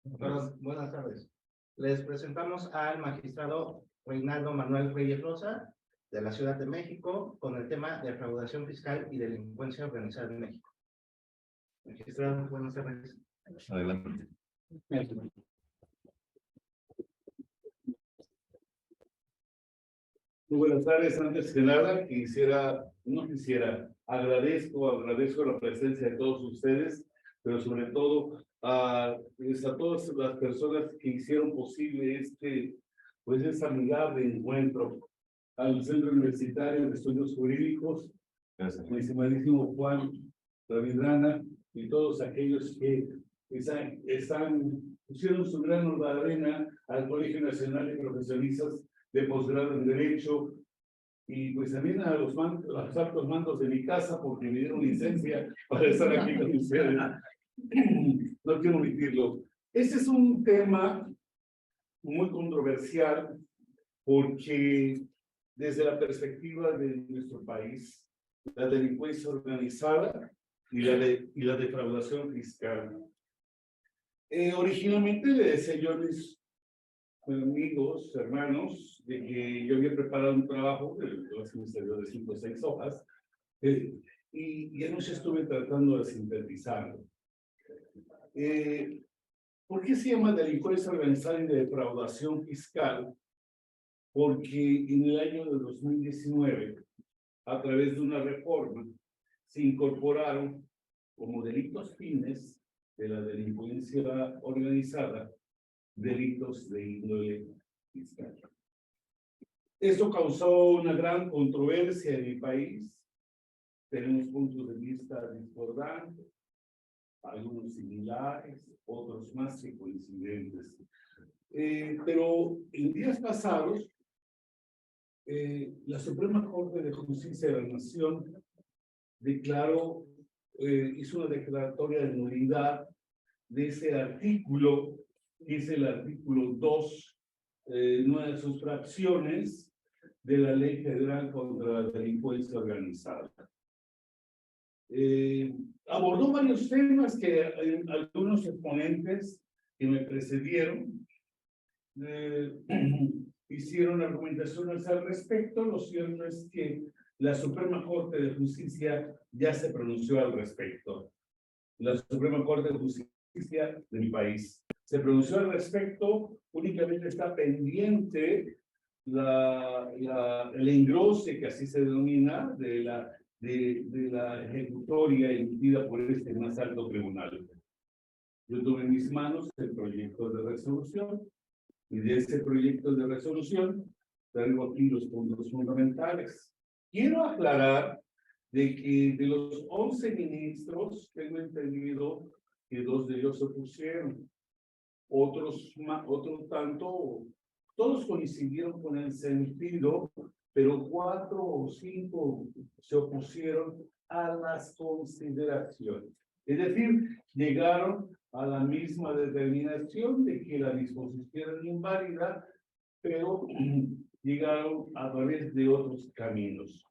Buenas tardes. Les presentamos al magistrado Reinaldo Manuel Reyes Rosa, de la Ciudad de México, con el tema de defraudación fiscal y delincuencia organizada en México. Magistrado, buenas tardes. Adelante. Muy buenas tardes. Antes que nada, agradezco la presencia de todos ustedes, pero sobre todo a todas las personas que hicieron posible este amigable encuentro, al Centro Universitario de Estudios Jurídicos, mi estimadísimo Juan Ravidrana y todos aquellos que pusieron su grano de arena al Colegio Nacional de Profesionistas de posgrado en Derecho, y pues también a los altos mandos de mi casa, porque me dieron licencia para estar aquí con ustedes. No quiero omitirlo. Este es un tema muy controversial, porque desde la perspectiva de nuestro país, la delincuencia organizada y la defraudación fiscal. Originalmente le decía yo a mis amigos, hermanos, de que yo había preparado un trabajo, de 5 o 6 hojas, y anoche estuve tratando de sintetizarlo. ¿Por qué se llama delincuencia organizada y de defraudación fiscal? Porque en el año de 2019, a través de una reforma, se incorporaron como delitos fines de la delincuencia organizada delitos de índole fiscal. Esto causó una gran controversia en mi país. Tenemos puntos de vista discordantes, algunos similares, otros más que coincidentes. Pero en días pasados, la Suprema Corte de Justicia de la Nación hizo una declaratoria de nulidad de ese artículo, que es el artículo 2, una de sus fracciones de la Ley Federal contra la Delincuencia Organizada. Abordó varios temas que algunos exponentes que me precedieron hicieron argumentaciones al respecto. Lo cierto es que la Suprema Corte de Justicia ya se pronunció al respecto. La Suprema Corte de Justicia de mi país se pronunció al respecto. Únicamente está pendiente el engrose, que así se denomina, de la ejecutoria emitida por este más alto tribunal. Yo tuve en mis manos el proyecto de resolución, y de ese proyecto de resolución traigo aquí los puntos fundamentales. Quiero aclarar de que de los 11 ministros, tengo entendido que 2 de ellos se opusieron, otro tanto, todos coincidieron con el sentido, pero 4 o 5 se opusieron a las consideraciones. Es decir, llegaron a la misma determinación de que la disposición era inválida, pero llegaron a través de otros caminos.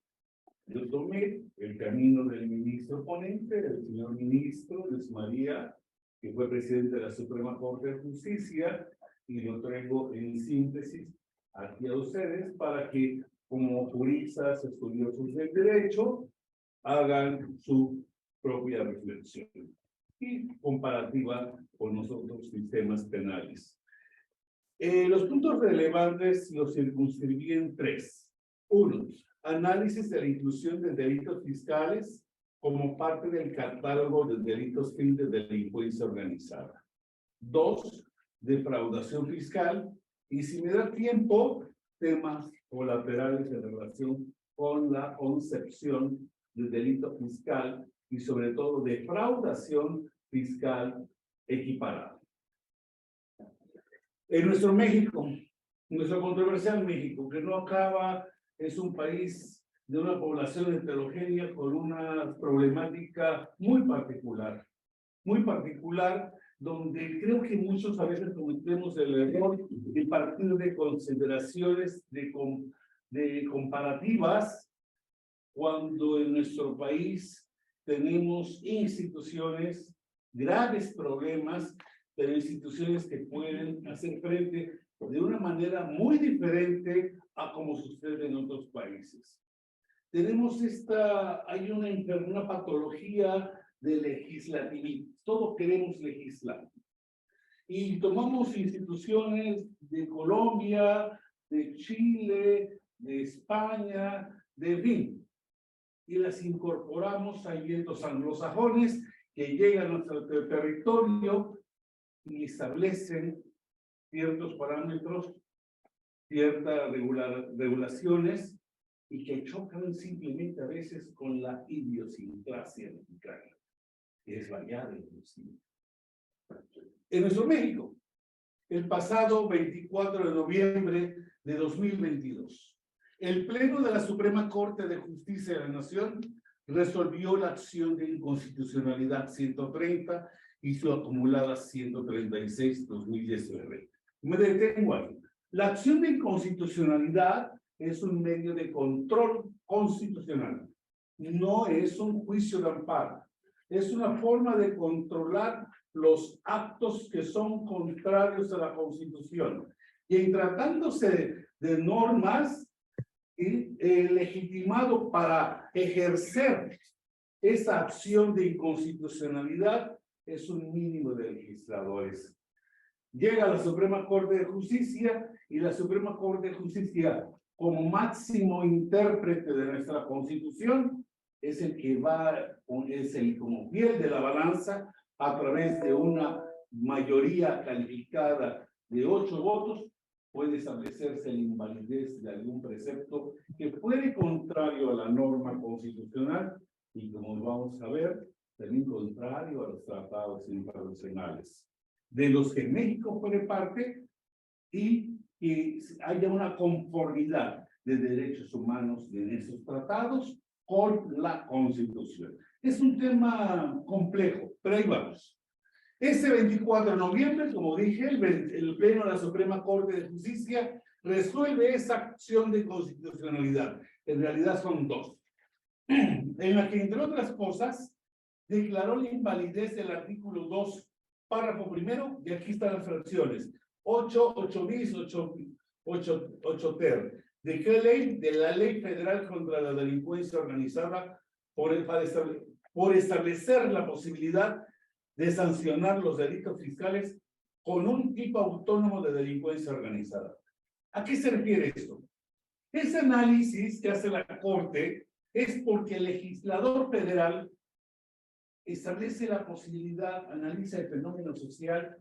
Yo tomé el camino del ministro ponente, del señor ministro Luis María, que fue presidente de la Suprema Corte de Justicia, y lo traigo en síntesis aquí a ustedes para que, como juristas estudiosos del derecho, hagan su propia reflexión y comparativa con los otros sistemas penales. Los puntos relevantes los circunscribí en 3. 1. Análisis de la inclusión de delitos fiscales como parte del catálogo de delitos fin de delincuencia organizada. 2. Defraudación fiscal. Y si me da tiempo, temas colaterales en relación con la concepción del delito fiscal y sobre todo defraudación fiscal equiparada. En nuestro México, nuestro controversial México, que no acaba, es un país de una población heterogénea con una problemática muy particular, donde creo que muchos a veces cometemos el error de partir de consideraciones de comparativas, cuando en nuestro país tenemos instituciones, graves problemas pero instituciones que pueden hacer frente de una manera muy diferente a como sucede en otros países. Tenemos hay una patología de legislativismo. Todos queremos legislar. Y tomamos instituciones de Colombia, de Chile, de España, de fin, y las incorporamos a vientos anglosajones que llegan a nuestro territorio y establecen ciertos parámetros, ciertas regulaciones, y que chocan simplemente a veces con la idiosincrasia mexicana, que es variada inclusive. En nuestro México, el pasado 24 de noviembre de 2022, el Pleno de la Suprema Corte de Justicia de la Nación resolvió la acción de inconstitucionalidad 130 y su acumulada 136/2019. Me detengo ahí. La acción de inconstitucionalidad es un medio de control constitucional. No es un juicio de amparo. Es una forma de controlar los actos que son contrarios a la Constitución. Y en tratándose de normas legitimado para ejercer esa acción de inconstitucionalidad, es un mínimo de legisladores. Llega a la Suprema Corte de Justicia y la Suprema Corte de Justicia, como máximo intérprete de nuestra Constitución, es el que como fiel de la balanza a través de una mayoría calificada de 8 votos, puede establecerse la invalidez de algún precepto que fuere contrario a la norma constitucional y, como vamos a ver, también contrario a los tratados internacionales, de los que México fuere parte, y que haya una conformidad de derechos humanos de esos tratados con la Constitución. Es un tema complejo, pero ahí vamos. Ese 24 de noviembre, como dije, el Pleno de la Suprema Corte de Justicia resuelve esa acción de constitucionalidad. En realidad son dos. En la que, entre otras cosas, declaró la invalidez del artículo 2, párrafo primero, y aquí están las fracciones. 8 bis, 8 ter. ¿De qué ley? De la Ley Federal contra la Delincuencia Organizada por establecer la posibilidad de sancionar los delitos fiscales con un tipo autónomo de delincuencia organizada. ¿A qué se refiere esto? Ese análisis que hace la Corte es porque el legislador federal establece la posibilidad, analiza el fenómeno social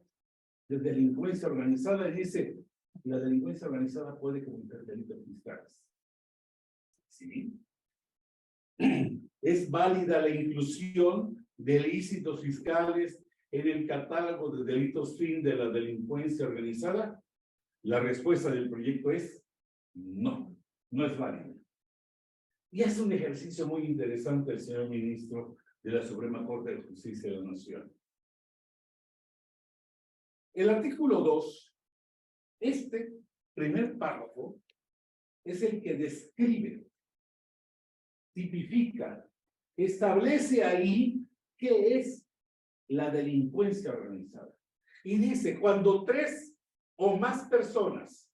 de delincuencia organizada y dice, la delincuencia organizada puede cometer delitos fiscales. ¿Sí? ¿Es válida la inclusión de ilícitos fiscales en el catálogo de delitos fin de la delincuencia organizada? La respuesta del proyecto es no, no es válida. Y hace un ejercicio muy interesante el señor ministro de la Suprema Corte de Justicia de la Nación. El artículo 2, este primer párrafo, es el que describe, tipifica, establece ahí qué es la delincuencia organizada. Y dice, cuando 3 o más personas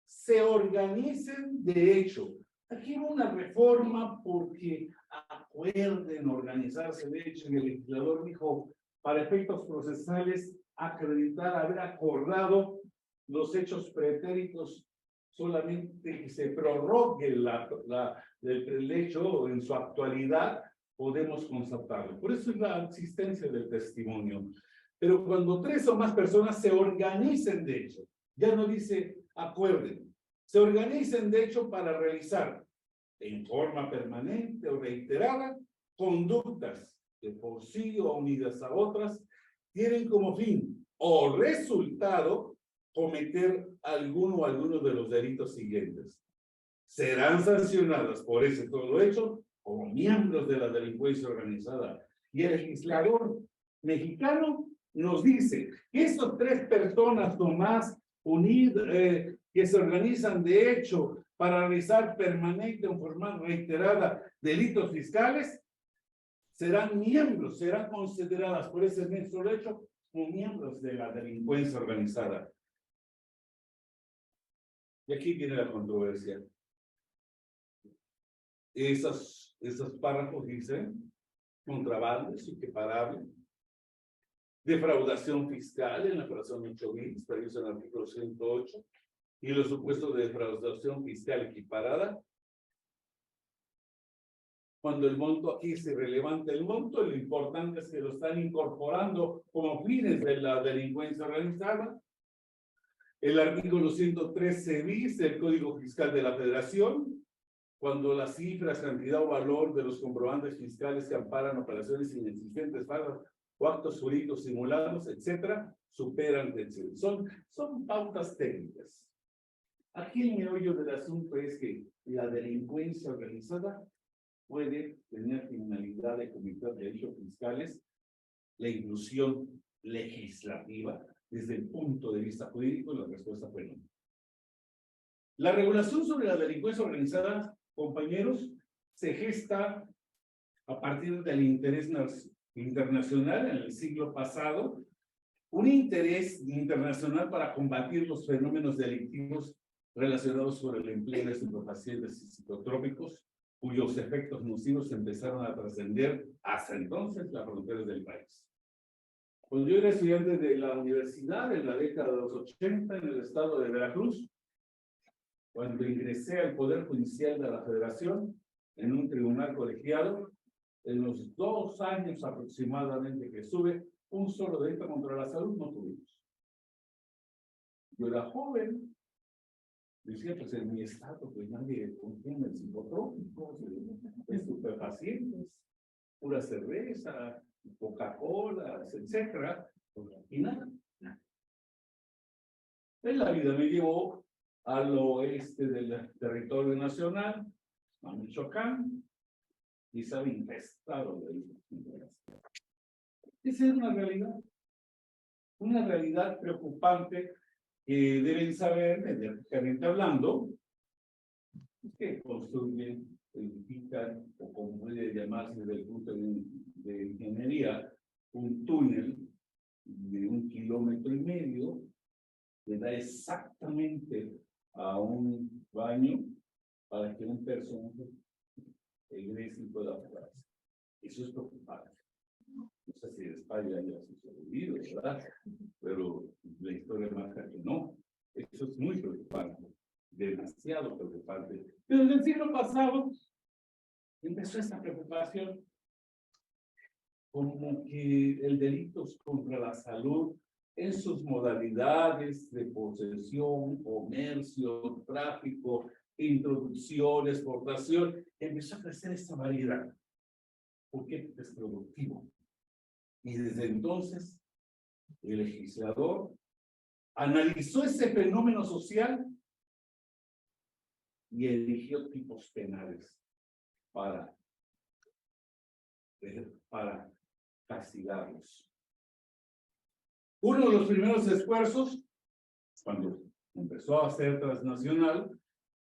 se organicen de hecho. Aquí hubo una reforma porque acuerden organizarse de hecho, y el legislador dijo, para efectos procesales, acreditar haber acordado los hechos pretéritos solamente que se prorrogue el hecho en su actualidad, podemos constatarlo. Por eso es la existencia del testimonio. Pero cuando 3 o más personas se organicen de hecho, ya no dice acuerden, se organicen de hecho para realizar en forma permanente o reiterada conductas que por sí o unidas a otras tienen como fin o resultado cometer alguno o algunos de los delitos siguientes. Serán sancionadas por ese todo hecho como miembros de la delincuencia organizada. Y el legislador mexicano nos dice que esas 3 personas o más unidas que se organizan de hecho para realizar permanente o forma reiterada delitos fiscales, serán miembros, serán consideradas por ese mismo hecho como miembros de la delincuencia organizada. Y aquí viene la controversia. Esos párrafos dicen contrabando es equiparable, defraudación fiscal en la fracción 8.000, previsto en el artículo 108, y los supuestos de defraudación fiscal equiparada. Cuando el monto aquí se relevante el monto, lo importante es que lo están incorporando como fines de la delincuencia organizada. El artículo 113 bis del Código Fiscal de la Federación, cuando las cifras, cantidad o valor de los comprobantes fiscales que amparan operaciones inexistentes, pagos o actos jurídicos simulados, etcétera, superan, etc. Son pautas técnicas. Aquí el meollo del asunto es que la delincuencia organizada puede tener finalidad de cometer delitos fiscales, la inclusión legislativa desde el punto de vista jurídico, la respuesta fue no. La regulación sobre la delincuencia organizada, compañeros, se gesta a partir del interés internacional en el siglo pasado, un interés internacional para combatir los fenómenos delictivos relacionados con el empleo de estupefacientes y psicotrópicos, cuyos efectos nocivos empezaron a trascender hasta entonces las fronteras del país. Cuando yo era estudiante de la universidad en la década de los 80 en el estado de Veracruz, cuando ingresé al Poder Judicial de la Federación en un tribunal colegiado, en los 2 años aproximadamente que estuve, un solo delito contra la salud no tuvimos. Yo era joven, decía, pues en mi estado, pues nadie contiene psicotrópicos, estupefacientes, pura cerveza, Coca-Cola, etcétera, y nada. En la vida me llevó al oeste del territorio nacional, a Michoacán, y estaba infestado de ellos. Esa es una realidad preocupante que deben saber, energéticamente hablando, que construyen, edifican, o como puede llamarse desde el punto de ingeniería, un túnel de 1,5 kilómetros, que da exactamente a un baño para que un personaje egrese y pueda fugarse. Eso es preocupante. No sé si en España haya sucedido, ¿verdad? Pero la historia marca que no. Eso es muy preocupante, demasiado preocupante. Pero en el siglo pasado empezó esta preocupación, como que el delito contra la salud en sus modalidades de posesión, comercio, tráfico, introducción, exportación, empezó a crecer esta variedad. ¿Por qué? Es productivo. Y desde entonces, el legislador analizó ese fenómeno social y eligió tipos penales para castigarlos. Uno de los primeros esfuerzos, cuando empezó a ser transnacional,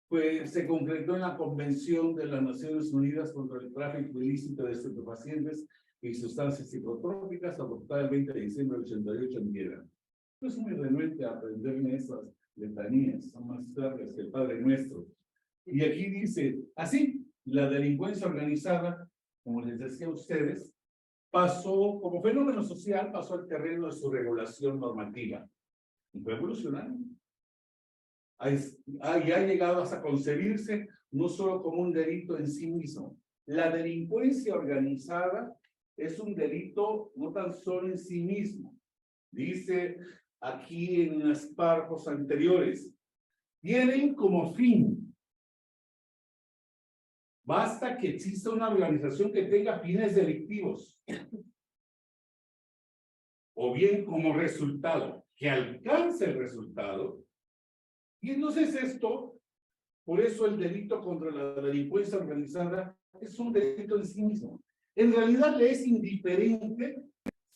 pues se concretó en la Convención de las Naciones Unidas contra el Tráfico Ilícito de Estupefacientes y Sustancias Psicotrópicas, adoptada el 20 de diciembre del 88 en Piedra. Yo soy muy renuente a aprenderme esas letanías, son más largas que el Padre Nuestro. Y aquí dice, así, la delincuencia organizada, como les decía a ustedes, pasó, como fenómeno social, pasó al terreno de su regulación normativa. Y fue evolucionando. Ha llegado hasta concebirse no solo como un delito en sí mismo. La delincuencia organizada es un delito no tan solo en sí mismo. Dice aquí en los párrafos anteriores, tienen como fin. Basta que exista una organización que tenga fines delictivos. O bien como resultado, que alcance el resultado. Y entonces esto, por eso el delito contra la delincuencia organizada es un delito en sí mismo. En realidad le es indiferente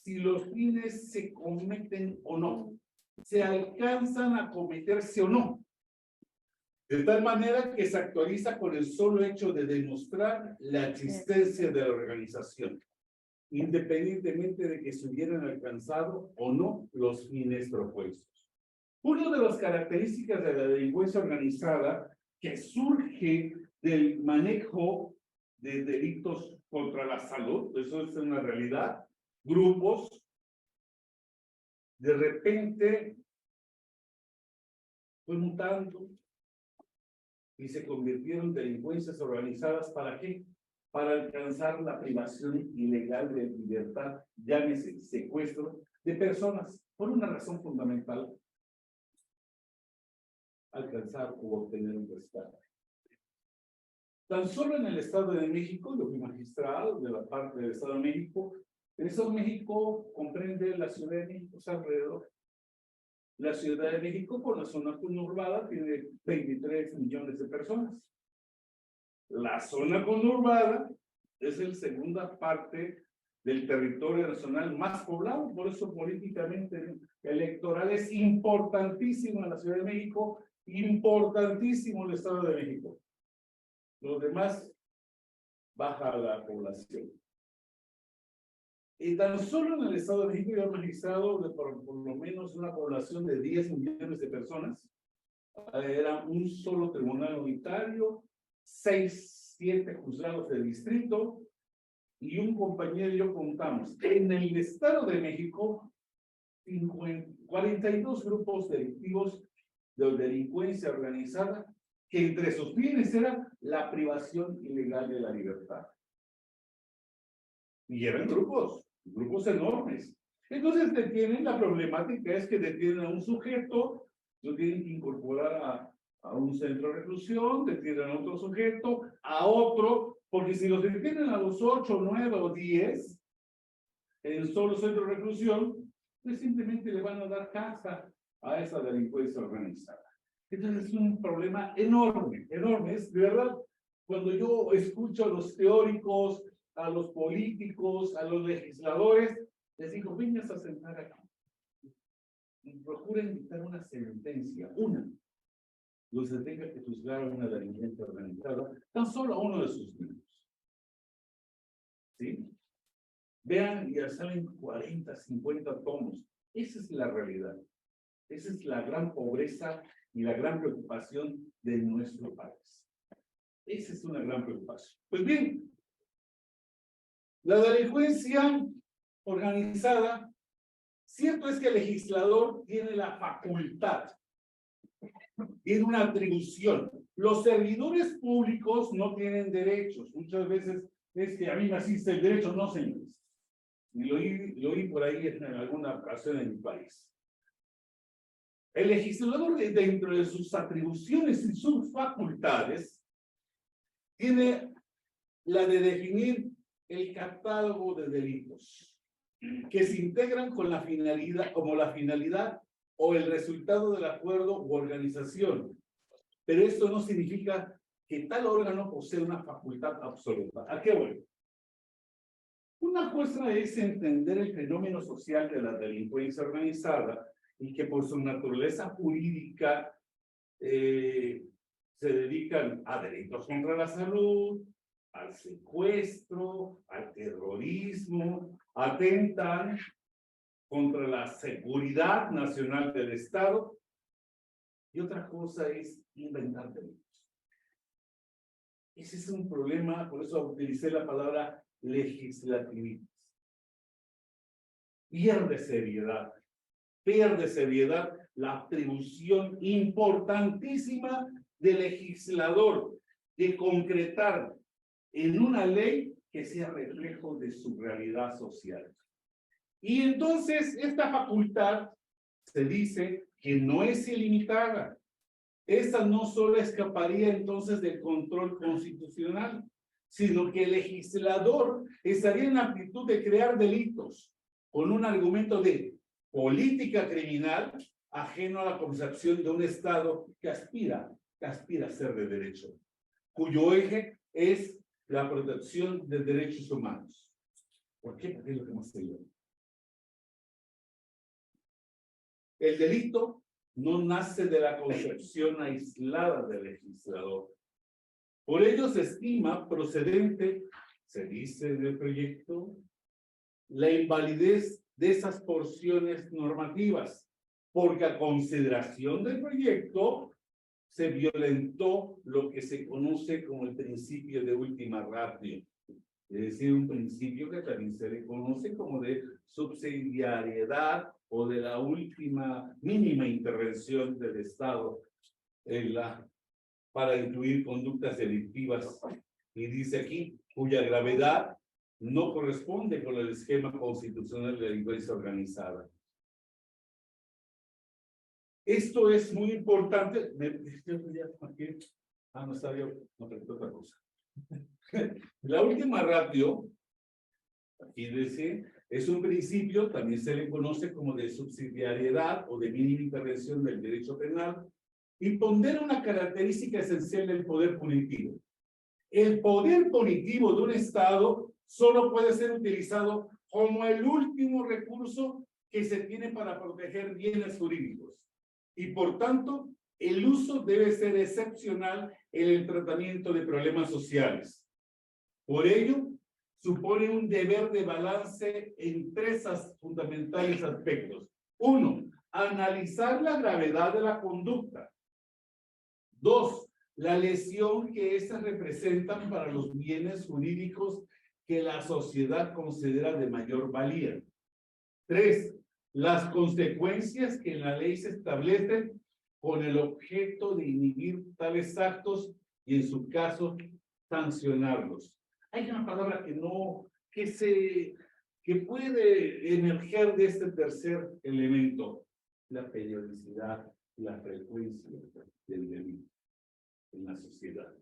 si los fines se cometen o no, se alcanzan a cometerse o no. De tal manera que se actualiza por el solo hecho de demostrar la existencia de la organización. independientemente de que se hubieran alcanzado o no los fines propuestos. Una de las características de la delincuencia organizada que surge del manejo de delitos contra la salud, eso es una realidad, grupos, de repente fue mutando y se convirtieron en delincuencias organizadas. ¿Para qué? Para alcanzar la privación ilegal de libertad, llámese secuestro de personas, por una razón fundamental: alcanzar u obtener un rescate. Tan solo en el Estado de México, yo fui magistrado de la parte del Estado de México. El Estado de México comprende la Ciudad de México, o sea, alrededor. La Ciudad de México, por la zona conurbada, tiene 23 millones de personas. La zona conurbada es la segunda parte del territorio nacional más poblado, por eso políticamente electoral es importantísimo en la Ciudad de México, importantísimo el Estado de México. Los demás baja la población. Y tan solo en el Estado de México, yo magistrado de por lo menos una población de 10 millones de personas. Era un solo tribunal unitario, 6, 7 juzgados de distrito, y un compañero y yo contamos. En el Estado de México, 42 grupos delictivos de delincuencia organizada, que entre sus fines era la privación ilegal de la libertad. Y eran grupos enormes. Entonces detienen, la problemática es que detienen a un sujeto, lo tienen que incorporar a un centro de reclusión, detienen a otro sujeto, a otro, porque si los detienen a los 8, 9 o 10 en solo centro de reclusión, pues simplemente le van a dar casa a esa delincuencia organizada. Entonces es un problema enorme, enorme. Es de verdad, cuando yo escucho a los teóricos, a los políticos, a los legisladores, les digo: vengas a sentar aquí y procuren dictar una sentencia, donde se tenga que juzgar a una delincuencia organizada, tan solo a uno de sus miembros. ¿Sí? Vean, ya saben, 40, 50 tomos. Esa es la realidad. Esa es la gran pobreza y la gran preocupación de nuestro país. Esa es una gran preocupación. Pues bien, la delincuencia organizada, cierto es que el legislador tiene la facultad, tiene una atribución. Los servidores públicos no tienen derechos. Muchas veces es que a mí me asiste el derecho. No, señores. Y lo oí por ahí en alguna ocasión en mi país. El legislador, dentro de sus atribuciones y sus facultades, tiene la de definir el catálogo de delitos que se integran con la finalidad, como la finalidad o el resultado del acuerdo u organización. Pero esto no significa que tal órgano posee una facultad absoluta. ¿A qué voy? Una cosa es entender el fenómeno social de la delincuencia organizada y que por su naturaleza jurídica se dedican a delitos contra la salud, al secuestro, al terrorismo, atentan contra la seguridad nacional del Estado. Y otra cosa es inventar delitos. Ese es un problema, por eso utilicé la palabra legislativismo. Pierde seriedad la atribución importantísima del legislador de concretar en una ley que sea reflejo de su realidad social. Y entonces esta facultad se dice que no es ilimitada. Esta no solo escaparía entonces del control constitucional, sino que el legislador estaría en la actitud de crear delitos con un argumento de política criminal ajeno a la concepción de un Estado que aspira a ser de derecho, cuyo eje es la protección de derechos humanos. ¿Por qué? Porque es lo que hemos tenido. El delito no nace de la concepción aislada del legislador. Por ello se estima procedente, se dice en el proyecto, la invalidez de esas porciones normativas, porque a consideración del proyecto se violentó lo que se conoce como el principio de última ratio, es decir, un principio que también se le conoce como de subsidiariedad o de la última mínima intervención del Estado para incluir conductas delictivas. Y dice aquí, cuya gravedad no corresponde con el esquema constitucional de delincuencia organizada. Esto es muy importante. No sabía, no pregunto otra cosa. La última ratio, aquí dice, es un principio, también se le conoce como de subsidiariedad o de mínima intervención del derecho penal, y pondera una característica esencial del poder punitivo. El poder punitivo de un Estado solo puede ser utilizado como el último recurso que se tiene para proteger bienes jurídicos. Y por tanto, el uso debe ser excepcional en el tratamiento de problemas sociales. Por ello, supone un deber de balance en tres fundamentales aspectos. Uno, analizar la gravedad de la conducta. Dos, la lesión que éstas representan para los bienes jurídicos que la sociedad considera de mayor valía. Tres, las consecuencias que en la ley se establecen con el objeto de inhibir tales actos y en su caso sancionarlos. Hay una palabra que puede emerger de este tercer elemento, la periodicidad, la frecuencia del delito en la sociedad.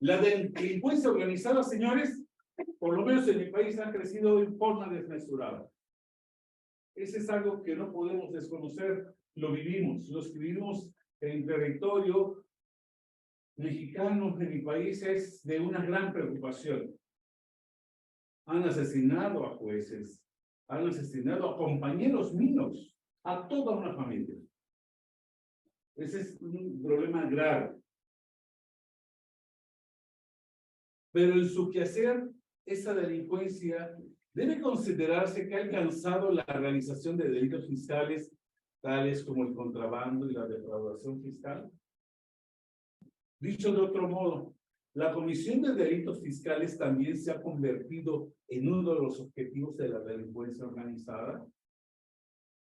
La delincuencia organizada, señores, por lo menos en mi país, ha crecido de forma desmesurada. Ese es algo que no podemos desconocer, lo vivimos. Los que vivimos en territorio mexicano en mi país es de una gran preocupación. Han asesinado a jueces, han asesinado a compañeros míos, a toda una familia. Ese es un problema grave. Pero en su quehacer, esa delincuencia debe considerarse que ha alcanzado la realización de delitos fiscales, tales como el contrabando y la defraudación fiscal. Dicho de otro modo, la Comisión de Delitos Fiscales también se ha convertido en uno de los objetivos de la delincuencia organizada.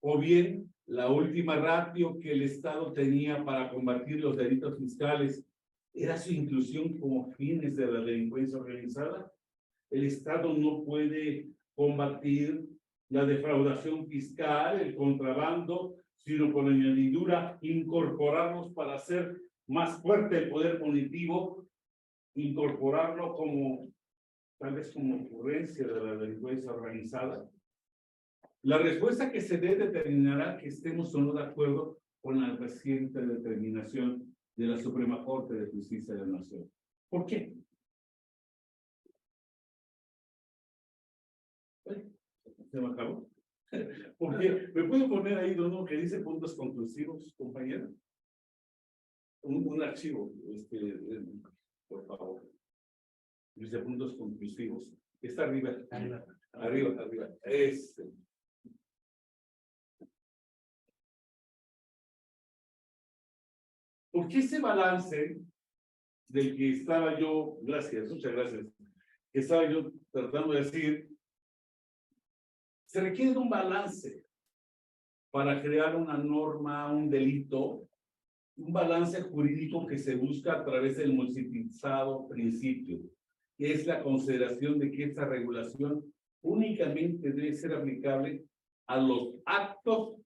O bien, la última ratio que el Estado tenía para combatir los delitos fiscales era su inclusión como fines de la delincuencia organizada. El Estado no puede combatir la defraudación fiscal, el contrabando, sino con añadidura incorporarlos para hacer más fuerte el poder punitivo, incorporarlo como, tal vez como ocurrencia de la delincuencia organizada. La respuesta que se dé determinará que estemos o no de acuerdo con la reciente determinación de la Suprema Corte de Justicia de la Nación. ¿Por qué? ¿Se me acabó? Porque me puedo poner ahí uno que dice puntos conclusivos, compañero. Un archivo, por favor. Dice puntos conclusivos. Está arriba. Arriba. ¿Por qué ese balance del que estaba yo, muchas gracias, que estaba yo tratando de decir, se requiere de un balance para crear una norma, un delito, un balance jurídico que se busca a través del multiplicado principio, que es la consideración de que esta regulación únicamente debe ser aplicable a los actos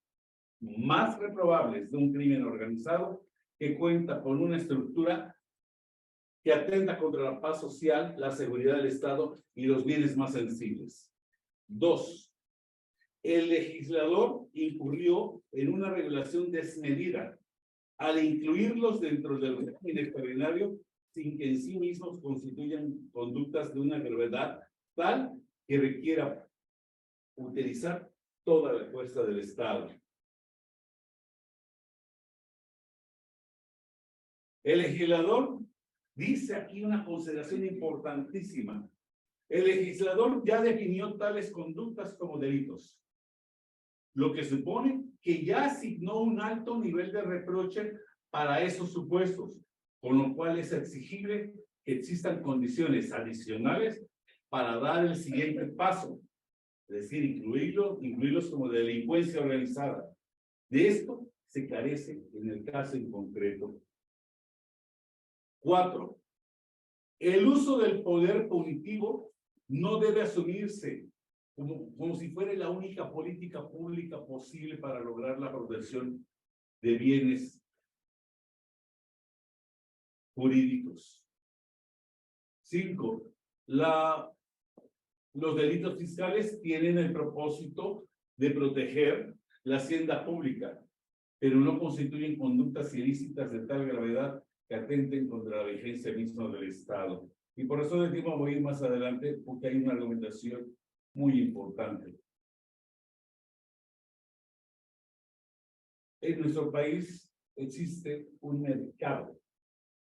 más reprobables de un crimen organizado que cuenta con una estructura que atenta contra la paz social, la seguridad del Estado y los bienes más sensibles. 2. El legislador incurrió en una regulación desmedida al incluirlos dentro del régimen extraordinario sin que en sí mismos constituyan conductas de una gravedad tal que requiera utilizar toda la fuerza del Estado. El legislador dice aquí una consideración importantísima. El legislador ya definió tales conductas como delitos, lo que supone que ya asignó un alto nivel de reproche para esos supuestos, con lo cual es exigible que existan condiciones adicionales para dar el siguiente paso, es decir, incluirlos como delincuencia organizada. De esto se carece en el caso en concreto. 4. El uso del poder punitivo no debe asumirse como si fuera la única política pública posible para lograr la protección de bienes jurídicos. 5. Los delitos fiscales tienen el propósito de proteger la hacienda pública, pero no constituyen conductas ilícitas de tal gravedad que atenten contra la vigencia misma del Estado. Y por eso el tema voy a ir más adelante, porque hay una argumentación muy importante. En nuestro país existe un mercado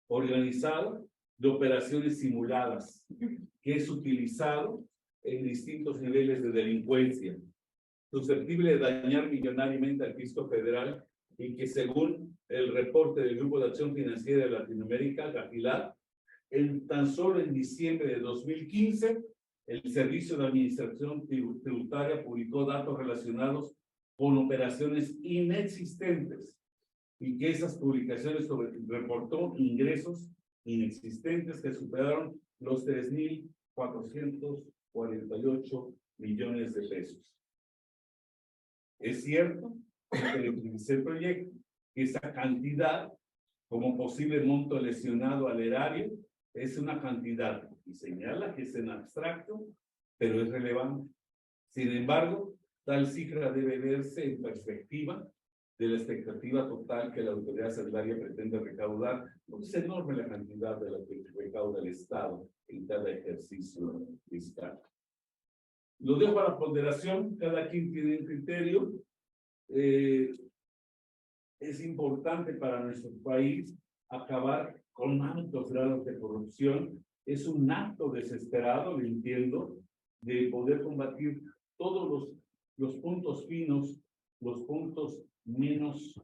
organizado de operaciones simuladas que es utilizado en distintos niveles de delincuencia, susceptible de dañar millonariamente al fisco federal y que según el reporte del Grupo de Acción Financiera de Latinoamérica, GAFILAT, tan solo en diciembre de 2015, el Servicio de Administración Tributaria publicó datos relacionados con operaciones inexistentes y que esas publicaciones reportó ingresos inexistentes que superaron los 3.448 millones de pesos. Es cierto que utilicé el proyecto, que esa cantidad, como posible monto lesionado al erario, es una cantidad y señala que es en abstracto, pero es relevante. Sin embargo, tal cifra debe verse en perspectiva de la expectativa total que la autoridad sanitaria pretende recaudar, porque es enorme la cantidad de la que recauda el Estado en cada ejercicio fiscal. Lo dejo a la ponderación, cada quien tiene un criterio. Es importante para nuestro país acabar con altos grados de corrupción. Es un acto desesperado, lo entiendo, de poder combatir todos los puntos finos, los puntos menos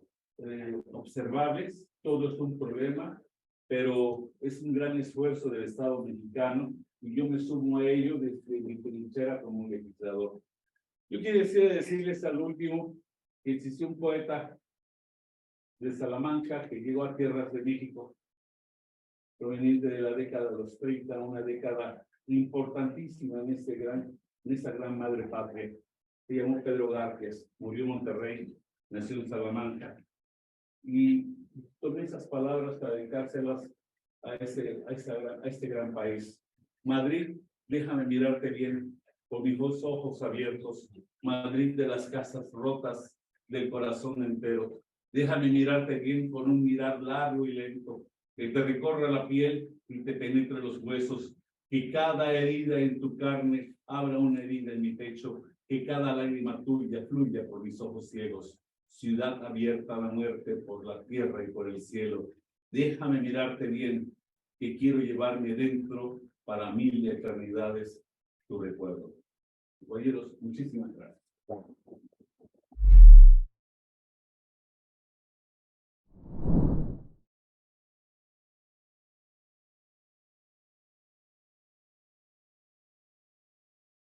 observables. Todo es un problema, pero es un gran esfuerzo del Estado mexicano y yo me sumo a ello desde mi trinchera como legislador. Yo quisiera decirles al último que existió un poeta de Salamanca que llegó a tierras de México, proveniente de la década de los 30, una década importantísima en esta gran madre patria. Se llamó Pedro Garfias, murió en Monterrey, nació en Salamanca. Y tomé esas palabras para dedicárselas a este gran país. Madrid, déjame mirarte bien, con mis dos ojos abiertos. Madrid de las casas rotas, del corazón entero. Déjame mirarte bien con un mirar largo y lento, que te recorra la piel y te penetre los huesos, que cada herida en tu carne abra una herida en mi pecho, que cada lágrima tuya fluya por mis ojos ciegos. Ciudad abierta a la muerte por la tierra y por el cielo. Déjame mirarte bien, que quiero llevarme dentro para 1000 eternidades tu recuerdo. Caballeros, muchísimas gracias.